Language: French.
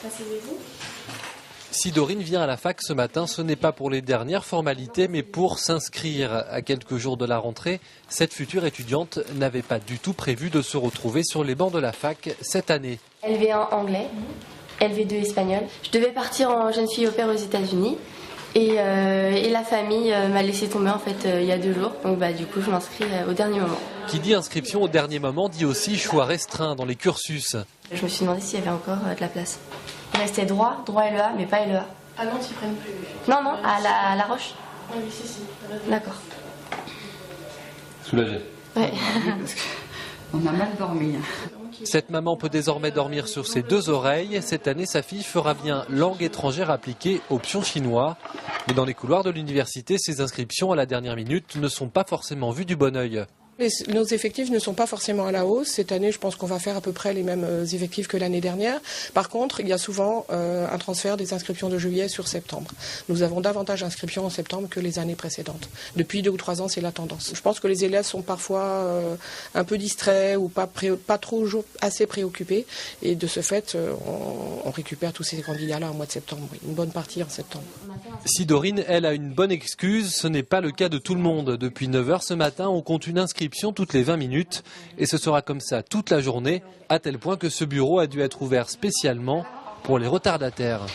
Asseyez-vous. Si Dorine vient à la fac ce matin, ce n'est pas pour les dernières formalités, mais pour s'inscrire. À quelques jours de la rentrée, cette future étudiante n'avait pas du tout prévu de se retrouver sur les bancs de la fac cette année. LV1 anglais, LV2 espagnol. Je devais partir en jeune fille au pair aux États-Unis et la famille m'a laissé tomber en fait il y a 2 jours. Donc du coup je m'inscris au dernier moment. Qui dit inscription au dernier moment dit aussi choix restreint dans les cursus. Je me suis demandé s'il y avait encore de la place. Il restait droit LEA, mais pas LEA. Ah non, tu prennes plus. Non, à la Roche. Ah oui, si. D'accord. Soulagé. Ouais. On a mal dormi. Cette maman peut désormais dormir sur ses 2 oreilles. Cette année, sa fille fera bien langue étrangère appliquée, option chinois. Mais dans les couloirs de l'université, ces inscriptions à la dernière minute ne sont pas forcément vues du bon œil. Nos effectifs ne sont pas forcément à la hausse. Cette année, je pense qu'on va faire à peu près les mêmes effectifs que l'année dernière. Par contre, il y a souvent un transfert des inscriptions de juillet sur septembre. Nous avons davantage d'inscriptions en septembre que les années précédentes. Depuis 2 ou 3 ans, c'est la tendance. Je pense que les élèves sont parfois un peu distraits ou pas trop assez préoccupés. Et de ce fait, on récupère tous ces candidats-là au mois de septembre. Oui, une bonne partie en septembre. Si Dorine, elle, a une bonne excuse, ce n'est pas le cas de tout le monde. Depuis 9h ce matin, on compte une inscription toutes les 20 minutes et ce sera comme ça toute la journée, à tel point que ce bureau a dû être ouvert spécialement pour les retardataires.